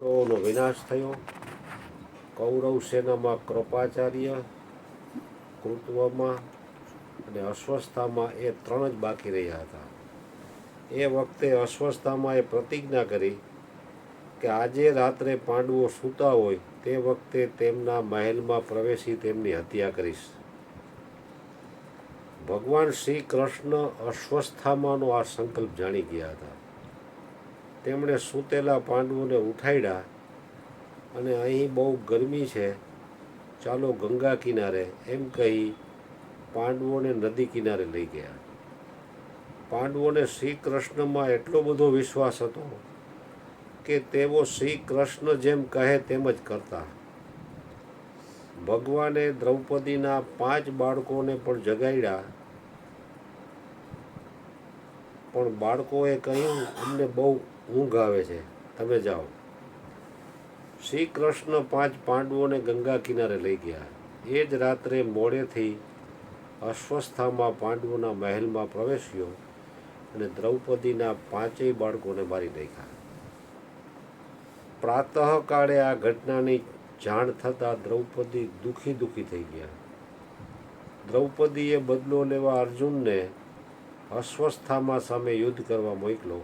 નો વિનાશ થયો. કૌરવ સેનામાં કૃપાચાર્ય, કૃત્વમાં અને અશ્વસ્થામાં એ ત્રણ જ બાકી રહ્યા હતા. એ વખતે અશ્વસ્થામાં એ પ્રતિજ્ઞા કરી કે આજે રાત્રે પાંડવો સૂતા હોય તે વખતે તેમના મહેલમાં પ્રવેશી તેમની હત્યા કરીશ. ભગવાન શ્રી કૃષ્ણ અશ્વસ્થામાનો આ સંકલ્પ જાણી ગયા હતા. તેમણે સૂતેલા પાંડવોને ઉઠાડ્યા અને અહીં બહુ ગરમી છે, ચાલો ગંગા કિનારે એમ કહી પાંડવોને નદી કિનારે લઈ ગયા. પાંડવોને શ્રી કૃષ્ણમાં એટલો બધો વિશ્વાસ હતો કે તેઓ શ્રી કૃષ્ણ જેમ કહે તેમ જ કરતા. ભગવાને દ્રૌપદીના 5 બાળકોને પણ જગાડ્યા, પણ બાળકોએ કહ્યું અમને બહુ ઊંઘ આવે છે, તમે જાઓ. શ્રી કૃષ્ણ 5 પાંડવોને ગંગા કિનારે લઈ ગયા. એ જ રાત્રે મોડેથી અશ્વસ્થામાં પાંડવોના મહેલમાં પ્રવેશ્યો અને દ્રૌપદીના 5 બાળકોને મારી નાખ્યા. પ્રાતઃકાળે આ ઘટનાની જાણ થતાં દ્રૌપદી દુઃખી થઈ ગયા. દ્રૌપદીએ બદલો લેવા અર્જુનને અશ્વસ્થામા સામે યુદ્ધ કરવા મોકલો.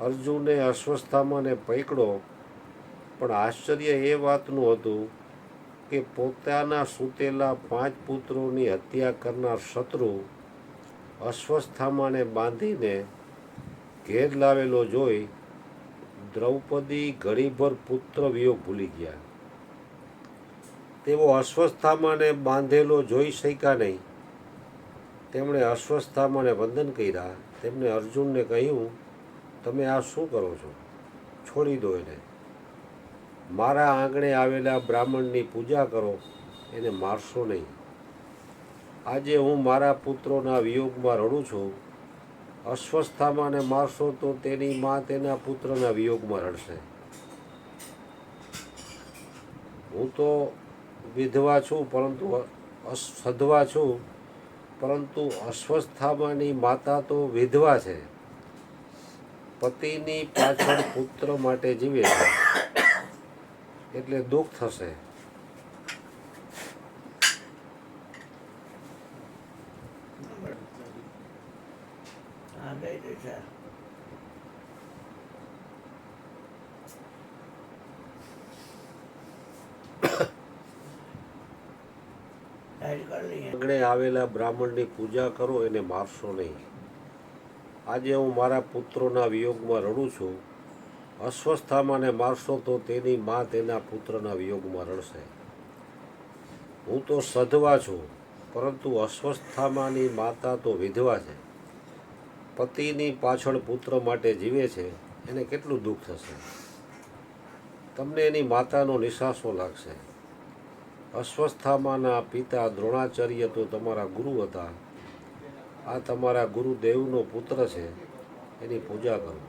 અર્જુને અશ્વસ્થામાને પકડ્યો, પણ આશ્ચર્ય એ વાતનું હતું કે પોતાના સૂતેલા 5 પુત્રોની હત્યા કરનાર શત્રુ અશ્વસ્થામાને બાંધીને ઘેર લાવેલો જોઈ દ્રૌપદી ઘડીભર પુત્ર વિયોગ ભૂલી ગયા. તેઓ અશ્વસ્થામાને બાંધેલો જોઈ શક્યા નહીં. તેમણે અશ્વસ્થામાને વંદન કર્યા. તેમણે અર્જુનને કહ્યું, તમે આ શું કરો છો? છોડી દો એને. મારા આંગણે આવેલા બ્રાહ્મણની પૂજા કરો, એને મારશો નહીં. આજે હું મારા પુત્રોના વિયોગમાં રડું છું. અશ્વસ્થામાને મારશો તો તેની મા તેના પુત્રના વિયોગમાં રડશે. હું તો વિધવા છું, સધવા છું, પરંતુ અશ્વસ્થામાની માતા તો વિધવા છે. પતિની પાછળ પુત્ર માટે જીવે છે, એટલે દુઃખ થશે. આંગણે આવેલા બ્રાહ્મણની પૂજા કરો, એને મારશો નહીં. આજે હું મારા પુત્રોના વિયોગમાં રડું છું. અશ્વસ્થામાને મારશો તો તેની મા તેના પુત્રના વિયોગમાં રડશે. હું તો સધવા છું, પરંતુ અશ્વસ્થામાની માતા તો વિધવા છે. પતિની પાછળ પુત્ર માટે જીવે છે, એને કેટલું દુઃખ થશે. તમને એની માતાનો નિસાસો લાગશે. અશ્વસ્થામાના પિતા દ્રોણાચાર્ય તો તમારા ગુરુ હતા. આ તમારા ગુરુદેવનો પુત્ર છે, એની પૂજા કરો.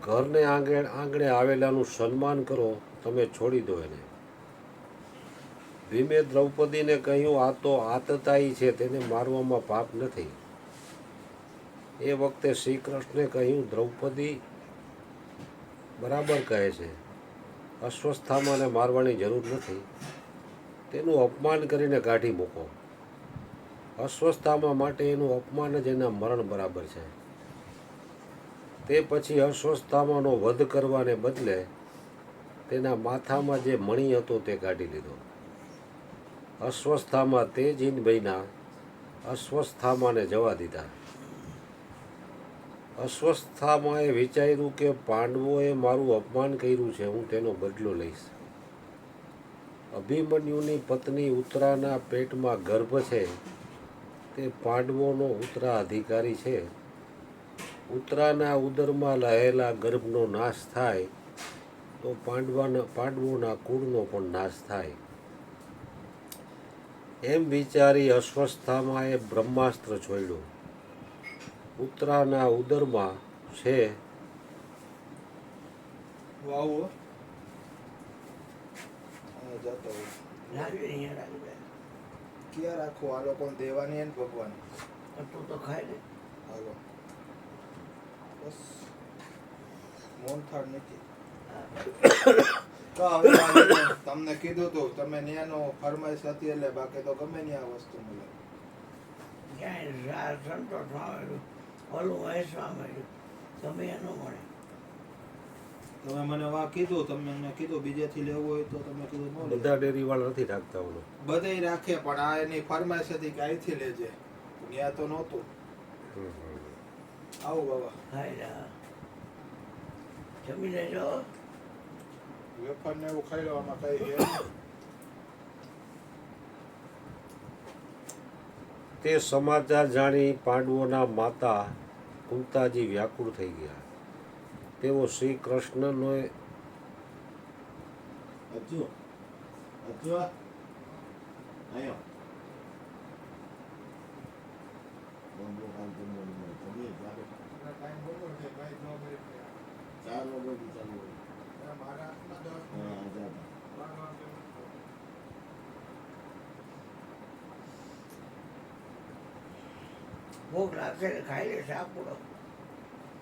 ઘરને આંગણે આવેલાનું સન્માન કરો, તમે છોડી દો એને. ભીમે દ્રૌપદીને કહ્યું, આ તો આતતાયી છે, તેને મારવામાં પાપ નથી. એ વખતે શ્રી કૃષ્ણે કહ્યું, દ્રૌપદી બરાબર કહે છે. અશ્વસ્થામાને મારવાની જરૂર નથી. તેનું અપમાન કરીને કાઢી મૂકો. અશ્વસ્થામા માટે એનું અપમાન જ એના મરણ બરાબર છે. તે પછી અશ્વસ્થામાનો વધ કરવાને બદલે તેના માથામાં જે મણી હતો તે કાઢી લીધો. અશ્વસ્થામા તેજહીન બન્યા. અશ્વસ્થામાને જવા દીધા. અશ્વસ્થામાએ વિચાર્યું કે પાંડવોએ મારું અપમાન કર્યું છે, હું તેનો બદલો લઈશ. અભિમન્યુની પત્ની ઉત્તરાના પેટમાં ગર્ભ છે, તે પાંડવોનો ઉત્તરાધિકારી છે. ઉત્તરાના ઉદરમાં રહેલા ગર્ભનો નાશ થાય તો પાંડવોના કુળનો પણ નાશ થાય. એમ વિચારી અશ્વસ્થામાએ બ્રહ્માસ્ત્ર છોડ્યું. ઉત્તરાના ઉદરમાં છે ક્યાં રાખો? આ લોકો દેવાની અને ભગવાન તું તો ખાય ને. હાલો બસ મોન થાળ નથી. તો હવે મારે તમને કીધું તું તમે ન્યાનો ફરમાઈશ હતી એટલે બાકી તો ગમે ન્યા વસ્તુ મળે. ક્યાંય સંતોષમાં આવેલું ઓલું વહેંચવા મળ્યું ગમે એનો મળે. તમે મને વા કીધું, તમે મને કીધું બીજેથી લેવું હોય તો તમે કીધું ન લેજો. બધા ડેરી વાળા નથી રાખતા ઓલું. બધાય રાખે પણ આ એની ફરમાઈશ હતી કે અહીંથી લેજે. ન્યા તો નહોતું. આવું બાબા. ખાઈ રહ્યા જમી લેજો. વેફર ને એવું ખાઈ લેવામાં કઈ છે નહીં. તે સમાચાર જાણી પાંડવોના માતા કુંતાજી વ્યાકુળ થઈ ગયા. તેઓ શ્રી કૃષ્ણનો અજુ આયો બોમ્બો કામ તો તમે જારે ટાઈમ બોલો છે ભાઈ 9 મિનિટ 4 વાગે ચાલુ હોય મારા હાથમાં 10 ભૂખ લાગશે ને ખાઈ લેશે આપણો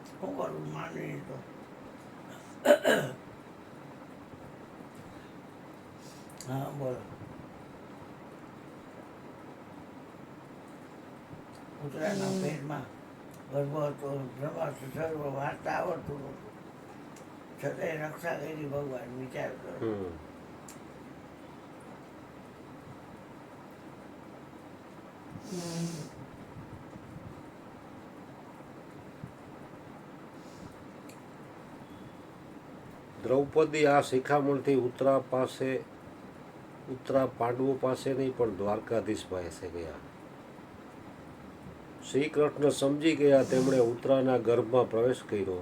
શું કરવું માનવી તો. હા બોલો. કૂતરાના પેટમાં ગર્ભ હતો, પ્રવાસ સર્વ વાર્તા આવડતું નહોતું, છતાંય રક્ષા કરી ભગવાન. વિચાર કરો. દ્રૌપદી આ શિખામણથી ઉત્તરા પાંડવો પાસે નહીં પણ દ્વારકાધીશ પાસે ગયા. શ્રી કૃષ્ણ સમજી ગયા. તેમણે ઉત્તરાના ગર્ભમાં પ્રવેશ કર્યો.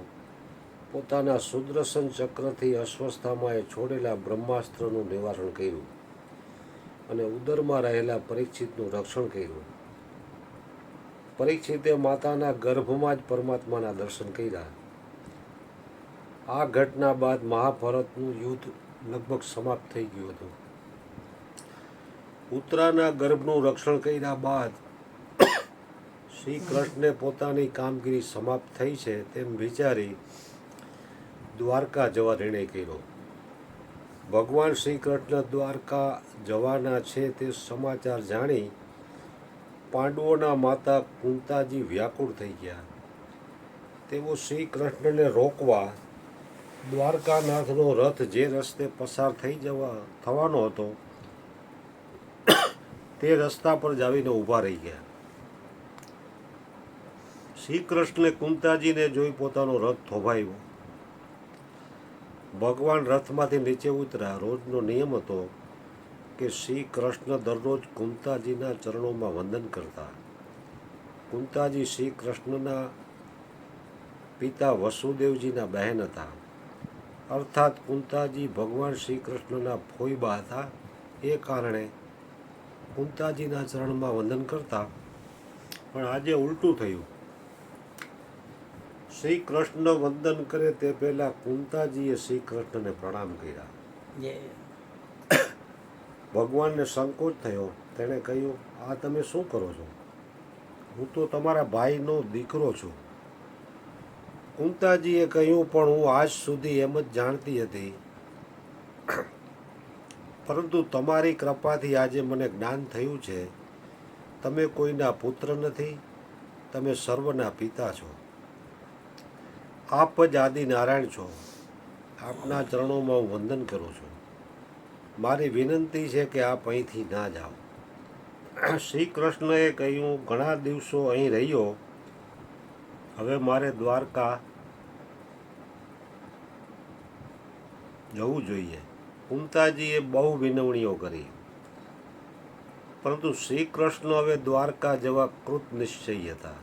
પોતાના સુદર્શન ચક્રથી અશ્વસ્થામાએ છોડેલા બ્રહ્માસ્ત્રનું નિવારણ કર્યું અને ઉદરમાં રહેલા પરીક્ષિતનું રક્ષણ કર્યું. પરીક્ષિતે માતાના ગર્ભમાં જ પરમાત્માના દર્શન કર્યા. આ ઘટના બાદ મહાભારતનું યુદ્ધ લગભગ સમાપ્ત થઈ ગયું હતું. ઉત્તરાના ગર્ભનું રક્ષણ કર્યા બાદ શ્રી કૃષ્ણે પોતાની કામગીરી સમાપ્ત થઈ છે તેમ વિચારી દ્વારકા જવા નિર્ણય કર્યો. ભગવાન શ્રી કૃષ્ણ દ્વારકા જવાના છે તે સમાચાર જાણી પાંડવોના માતા કુંતાજી વ્યાકુળ થઈ ગયા. તેઓ શ્રી કૃષ્ણને રોકવા દ્વારકાનાથનો રથ જે રસ્તે પસાર થવાનો હતો તે રસ્તા પર જ આવીને ઊભા રહી ગયા. શ્રી કૃષ્ણે કુંતાજીને જોઈ પોતાનો રથ થોભાવ્યો. ભગવાન રથમાંથી નીચે ઉતર્યા. રોજનો નિયમ હતો કે શ્રી કૃષ્ણ દરરોજ કુંતાજીના ચરણોમાં વંદન કરતા. કુંતાજી શ્રી કૃષ્ણના પિતા વસુદેવજીના બહેન હતા. અર્થાત કુંતાજી ભગવાન શ્રી કૃષ્ણના ફોઈબા હતા. એ કારણે કુંતાજીના ચરણમાં વંદન કરતા. પણ આજે ઉલટું થયું. શ્રી કૃષ્ણ વંદન કરે તે પહેલા કુંતાજીએ શ્રી કૃષ્ણને પ્રણામ કર્યા. ભગવાનને સંકોચ થયો. તેણે કહ્યું, આ તમે શું કરો છો? હું તો તમારા ભાઈનો દીકરો છું. કુંતાજીએ કહ્યું, પણ હું આજ સુધી એમ જ જાણતી હતી, પરંતુ તમારી કૃપાથી આજે મને જ્ઞાન થયું છે. તમે કોઈના પુત્ર નથી, તમે સર્વના પિતા છો. આપ જ આદિનારાયણ છો. આપના ચરણોમાં હું વંદન કરું છું. મારી વિનંતી છે કે આપ અહીંથી ના જાઓ. શ્રી કૃષ્ણએ કહ્યું, ઘણા દિવસો અહીં રહ્યો, હવે મારે દ્વારકા જવું જોઈએ. કુંતાજીએ બહુ વિનવણીઓ કરી, પરંતુ શ્રી કૃષ્ણ હવે દ્વારકા જવા કૃત નિશ્ચયી હતા.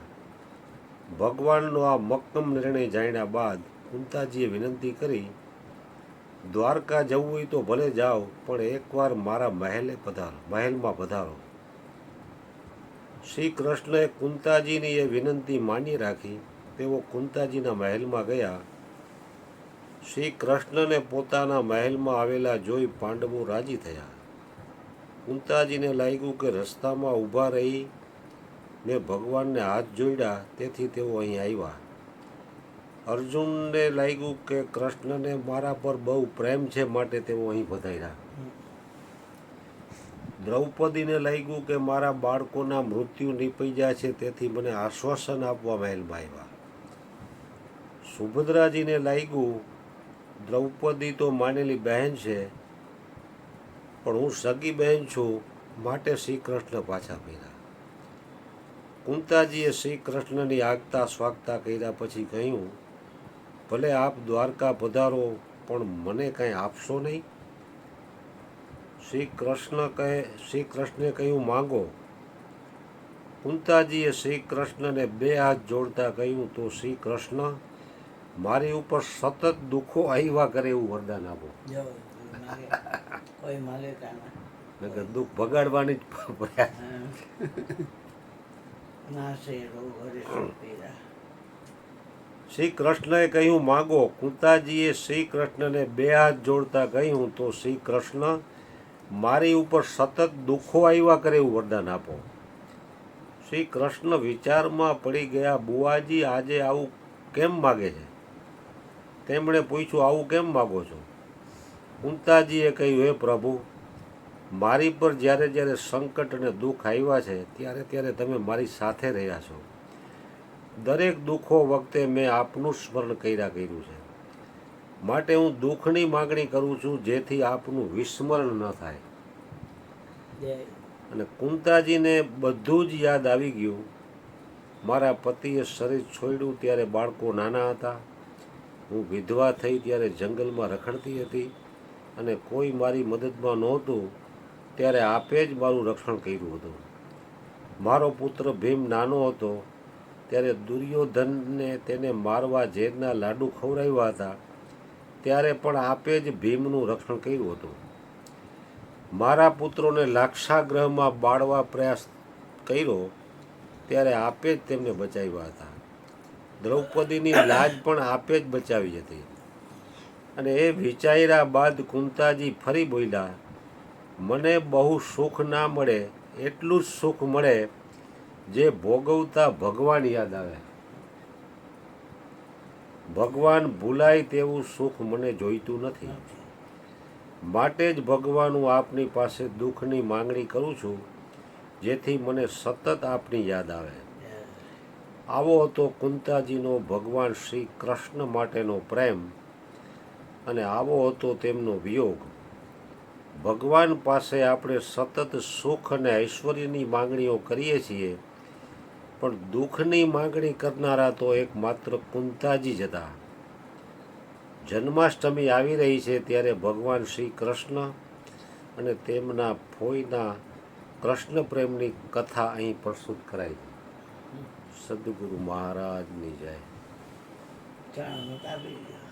ભગવાનનો આ મક્કમ નિર્ણય જાણ્યા બાદ કુંતાજીએ વિનંતી કરી, દ્વારકા જવું હોય તો ભલે જાઓ, પણ એકવાર મારા મહેલમાં પધારો. શ્રી કૃષ્ણએ કુંતાજીની એ વિનંતી માન્ય રાખી. તેઓ કુંતાજીના મહેલમાં ગયા. શ્રી કૃષ્ણને પોતાના મહેલમાં આવેલા જોઈ પાંડવો રાજી થયા. કુંતાજીને લાગ્યું કે રસ્તામાં ઊભા રહી મેં ભગવાનને હાથ જોડ્યા, તેથી તેઓ અહીં આવ્યા. અર્જુનને લાગ્યું કે કૃષ્ણને મારા પર બહુ પ્રેમ છે માટે તેઓ અહીં પધાર્યા. દ્રૌપદીને લાગ્યું કે મારા બાળકોના મૃત્યુ નીપજ્યા છે તેથી મને આશ્વાસન આપવા મહેલમાં આવ્યા. સુભદ્રાજીને લાગ્યું દ્રૌપદી તો માનેલી બહેન છે પણ હું સગી બહેન છું માટે શ્રી કૃષ્ણ પાછા ફર્યા. કુંતાજીએ શ્રી કૃષ્ણની આગતા સ્વાગતા કર્યા પછી કહ્યું, ભલે આપ દ્વારકા પધારો પણ મને કંઈ આપશો નહીં? શ્રી કૃષ્ણે કહ્યું, માંગો. કુંતાજીએ શ્રી કૃષ્ણને 2 હાથ જોડતા કહ્યું, તો શ્રી કૃષ્ણ મારી ઉપર સતત દુઃખો આવ્યા કરે એવું વરદાન આપો. જો કોઈ માગે કાના નકર દુઃખ ભગાડવાની જ પ્રયાસ. નાશે રોગ હરે સુખ પીડા. શ્રી કૃષ્ણએ કહ્યું, માગો. કુંતાજીએ શ્રી કૃષ્ણને 2 હાથ જોડતા કહ્યું, તો શ્રી કૃષ્ણ મારી ઉપર સતત દુઃખો આવ્યા કરે એવું વરદાન આપો. શ્રી કૃષ્ણ વિચારમાં પડી ગયા. બુઆજી આજે આવું કેમ માગે છે? તેમણે પૂછ્યું, આવું કેમ માગો છો? કુંતાજીએ કહ્યું, હે પ્રભુ, મારી પર જ્યારે જ્યારે સંકટ અને દુઃખ આવ્યા છે ત્યારે ત્યારે તમે મારી સાથે રહ્યા છો. દરેક દુઃખો વખતે મેં આપનું સ્મરણ કર્યું છે માટે હું દુઃખની માગણી કરું છું જેથી આપનું વિસ્મરણ ન થાય. અને કુંતાજીને બધું જ યાદ આવી ગયું. મારા પતિએ શરીર છોડ્યું ત્યારે બાળકો નાના હતા. હું વિધવા થઈ ત્યારે જંગલમાં રખડતી હતી અને કોઈ મારી મદદમાં નહોતું ત્યારે આપે જ મારું રક્ષણ કર્યું હતું. મારો પુત્ર ભીમ નાનો હતો ત્યારે દુર્યોધનને તેને મારવા ઝેરના લાડુ ખવડાવ્યા હતા ત્યારે પણ આપે જ ભીમનું રક્ષણ કર્યું હતું. મારા પુત્રોને લાક્ષાગૃહમાં બાળવા પ્રયાસ કર્યો ત્યારે આપે જ તેમને બચાવ્યા હતા. દ્રૌપદીની લાજ પણ આપે જ બચાવી હતી. અને એ વિચાર્યા બાદ કુંતાજી ફરી બોલ્યા, મને બહુ સુખ ના મળે, એટલું જ સુખ મળે જે ભોગવતા ભગવાન યાદ આવે. ભગવાન ભૂલાય તેવું સુખ મને જોઈતું નથી. માટે જ ભગવાન હું આપની પાસે દુઃખની માંગણી કરું છું જેથી મને સતત આપની યાદ આવે. આવો હતો કુંતાજીનો ભગવાન શ્રી કૃષ્ણ માટેનો પ્રેમ અને આવો હતો તેમનો વિયોગ. ભગવાન પાસે આપણે સતત સુખ અને ઐશ્વર્યની માંગણીઓ કરીએ છીએ પણ દુઃખની માંગણી કરનારા તો એકમાત્ર કુંતાજી જ હતા. જન્માષ્ટમી આવી રહી છે ત્યારે ભગવાન શ્રી કૃષ્ણ અને તેમના ફોઈના કૃષ્ણ પ્રેમની કથા અહીં પ્રસ્તુત કરાઈ. સદગુરુ મહારાજની જય. ચાલો, આપી દો.